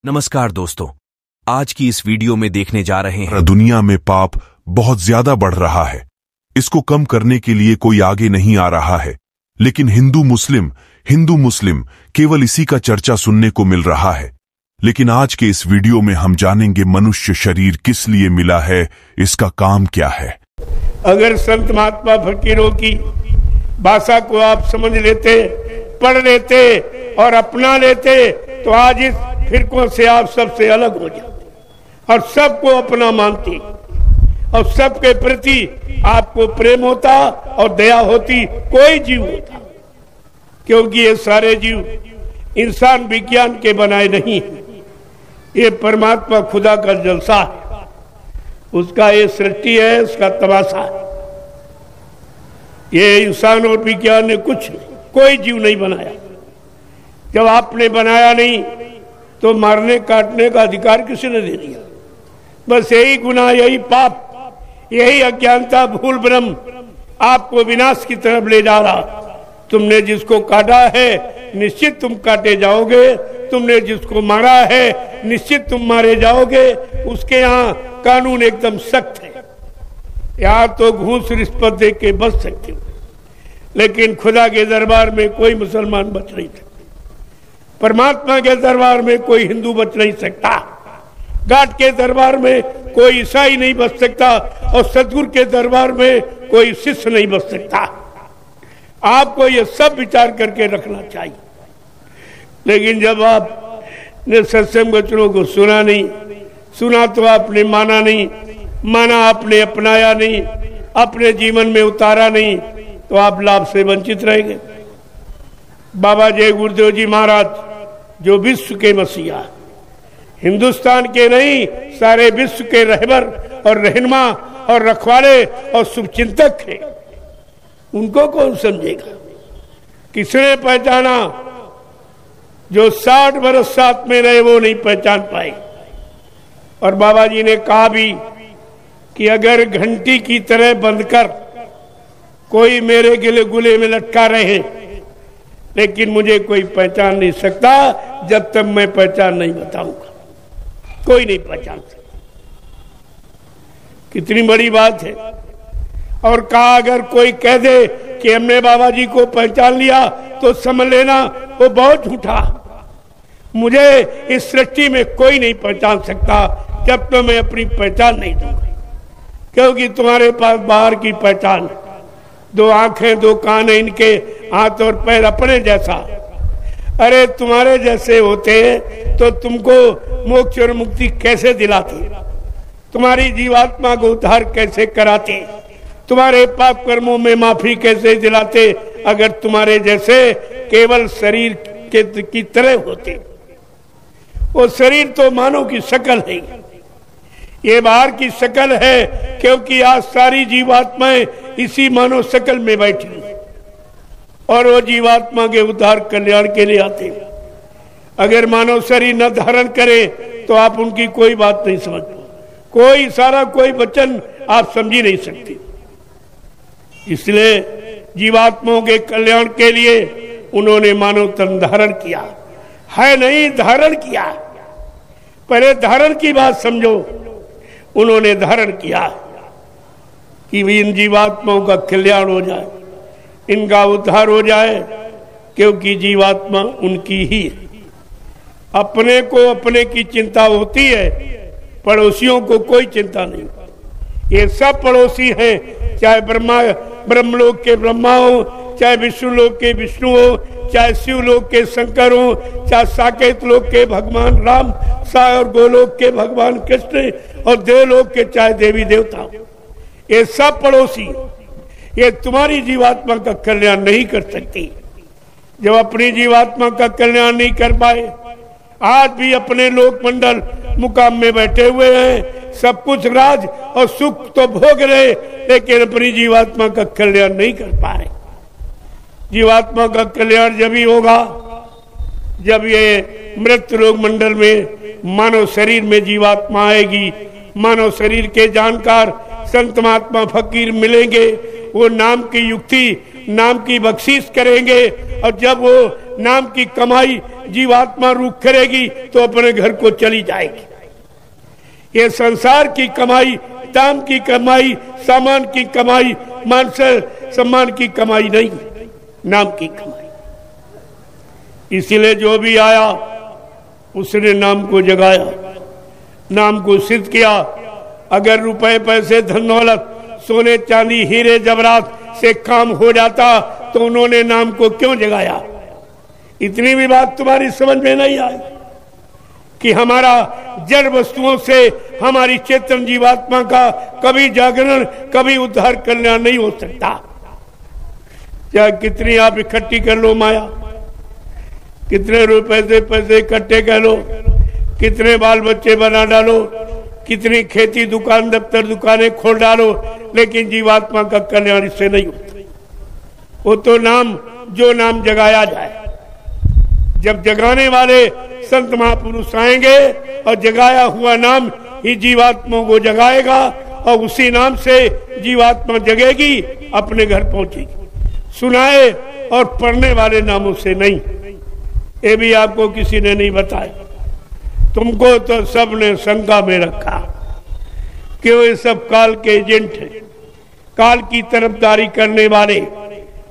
नमस्कार दोस्तों, आज की इस वीडियो में देखने जा रहे हैं दुनिया में पाप बहुत ज्यादा बढ़ रहा है। इसको कम करने के लिए कोई आगे नहीं आ रहा है, लेकिन हिंदू मुस्लिम केवल इसी का चर्चा सुनने को मिल रहा है। लेकिन आज के इस वीडियो में हम जानेंगे मनुष्य शरीर किस लिए मिला है, इसका काम क्या है। अगर संत महात्मा फकीरों की भाषा को आप समझ लेते, पढ़ लेते और अपना लेते तो आज इस फिरकों से आप सबसे अलग हो जाते और सबको अपना मानते और सबके प्रति आपको प्रेम होता और दया होती, कोई जीव होता। क्योंकि ये सारे जीव इंसान विज्ञान के बनाए नहीं हैं, ये परमात्मा खुदा का जलसा है, उसका ये सृष्टि है, उसका तमाशा है। ये इंसान और विज्ञान ने कुछ कोई जीव नहीं बनाया। जब आपने बनाया नहीं तो मारने काटने का अधिकार किसने दे दिया? बस यही गुनाह, यही पाप, यही अज्ञानता, भूल भ्रम आपको विनाश की तरफ ले जा रहा। तुमने जिसको काटा है निश्चित तुम काटे जाओगे, तुमने जिसको मारा है निश्चित तुम मारे जाओगे। उसके यहाँ कानून एकदम सख्त है। यहाँ तो घूस रिश्वत दे के बच सकते हो, लेकिन खुदा के दरबार में कोई मुसलमान बच नहीं सकता, परमात्मा के दरबार में कोई हिंदू बच नहीं सकता, घाट के दरबार में कोई ईसाई नहीं बच सकता और सतगुरु के दरबार में कोई शिष्य नहीं बच सकता। आपको ये सब विचार करके रखना चाहिए। लेकिन जब आपने सत्संग वचनों को सुना नहीं, सुना तो आपने माना नहीं, माना आपने अपनाया नहीं, अपने जीवन में उतारा नहीं, तो आप लाभ से वंचित रहेंगे। बाबा जय गुरुदेव जी महाराज जो विश्व के मसीहा, हिंदुस्तान के नहीं सारे विश्व के रहबर और रहनुमा और रखवाले और शुभचिंतक थे, उनको कौन समझेगा? किसने पहचाना? जो 60 वर्ष साथ में रहे वो नहीं पहचान पाए। और बाबा जी ने कहा भी कि अगर घंटी की तरह बंद कर कोई मेरे गिले गुले में लटका रहे, लेकिन मुझे कोई पहचान नहीं सकता जब तक मैं पहचान नहीं बताऊंगा। कोई नहीं पहचान सकता। कितनी बड़ी बात है। और कहा अगर कोई कह दे कि हमने बाबा जी को पहचान लिया तो समझ लेना वो बहुत झूठा। मुझे इस सृष्टि में कोई नहीं पहचान सकता जब तक मैं अपनी पहचान नहीं दूंगा। क्योंकि तुम्हारे पास बाहर की पहचान, 2 आंखें 2 कान है, इनके हाथ और पैर अपने जैसा। अरे तुम्हारे जैसे होते तो तुमको मोक्ष और मुक्ति कैसे दिलाते? तुम्हारी जीवात्मा को उद्धार कैसे कराते? तुम्हारे पाप कर्मों में माफी कैसे दिलाते अगर तुम्हारे जैसे केवल शरीर की तरह होते? वो शरीर तो मानव की शक्ल है, ये बाहर की शक्ल है, क्योंकि आज सारी जीवात्माएं इसी मानव शक्ल में बैठी और वो जीवात्मा के उद्धार कल्याण के लिए आते। अगर मानव शरीर न धारण करे तो आप उनकी कोई बात नहीं समझ पाओ, कोई इशारा, कोई वचन आप समझ नहीं सकते। इसलिए जीवात्माओं के कल्याण के लिए उन्होंने मानव तन धारण किया है, नहीं धारण किया। पहले धारण की बात समझो। उन्होंने धारण किया कि इन जीवात्माओं का कल्याण हो जाए, इनका उद्धार हो जाए, क्योंकि जीवात्मा उनकी ही है। अपने को अपने की चिंता होती है, पड़ोसियों को कोई चिंता नहीं। ये सब पड़ोसी हैं, चाहे ब्रह्मलोक के ब्रह्मा हो, चाहे विष्णु लोक के विष्णु हो, चाहे शिवलोक के शंकर हो, चाहे साकेत लोक के भगवान राम, और गोलोक के भगवान कृष्ण और देवलोक के चाहे देवी देवता, ये सब पड़ोसी। ये तुम्हारी जीवात्मा का कल्याण नहीं कर सकती। जब अपनी जीवात्मा का कल्याण नहीं कर पाए, आज भी अपने लोक मंडल मुकाम में बैठे हुए हैं, सब कुछ राज और सुख तो भोग रहे, लेकिन अपनी जीवात्मा का कल्याण नहीं कर पा रहे। जीवात्मा का कल्याण जब ही होगा जब ये मृत लोक मंडल में मानव शरीर में जीवात्मा आएगी। मानव शरीर के जानकार संत महात्मा फकीर मिलेंगे, वो नाम की युक्ति, नाम की बख्शीश करेंगे, और जब वो नाम की कमाई जीवात्मा रुख करेगी तो अपने घर को चली जाएगी। ये संसार की कमाई, दाम की कमाई, सामान की कमाई, मान सम्मान की कमाई नहीं, नाम की कमाई। इसीलिए जो भी आया उसने नाम को जगाया, नाम को सिद्ध किया। अगर रुपए पैसे धन दौलत सोने चांदी हीरे जवाहरात से काम हो जाता तो उन्होंने नाम को क्यों जगाया? इतनी भी बात तुम्हारी समझ में नहीं आई कि हमारा जड़ वस्तुओं से हमारी चेतन जीवात्मा का कभी जागरण, कभी उद्धार कल्याण नहीं हो सकता। चाहे कितनी आप इकट्ठी कर लो माया, कितने रुपए से पैसे इकट्ठे कर लो, कितने बाल बच्चे बना डालो, कितनी खेती दुकान दफ्तर दुकानें खोल डालो, लेकिन जीवात्मा का कल्याण इससे नहीं होता। वो तो नाम, जो नाम जगाया जाए, जब जगाने वाले संत महापुरुष आएंगे और जगाया हुआ नाम ही जीवात्मा को जगाएगा, और उसी नाम से जीवात्मा जगेगी, अपने घर पहुंचेगी। सुनाए और पढ़ने वाले नामों से नहीं। ये भी आपको किसी ने नहीं बताया। तुमको तो सबने शंका में रखा कि वो सब काल के एजेंट हैं, काल की तरफदारी करने वाले,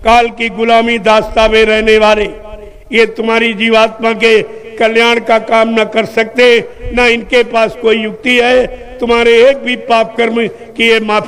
काल की गुलामी दास्ता में रहने वाले। ये तुम्हारी जीवात्मा के कल्याण का काम न कर सकते, न इनके पास कोई युक्ति है तुम्हारे एक भी पाप कर्म की ये माफी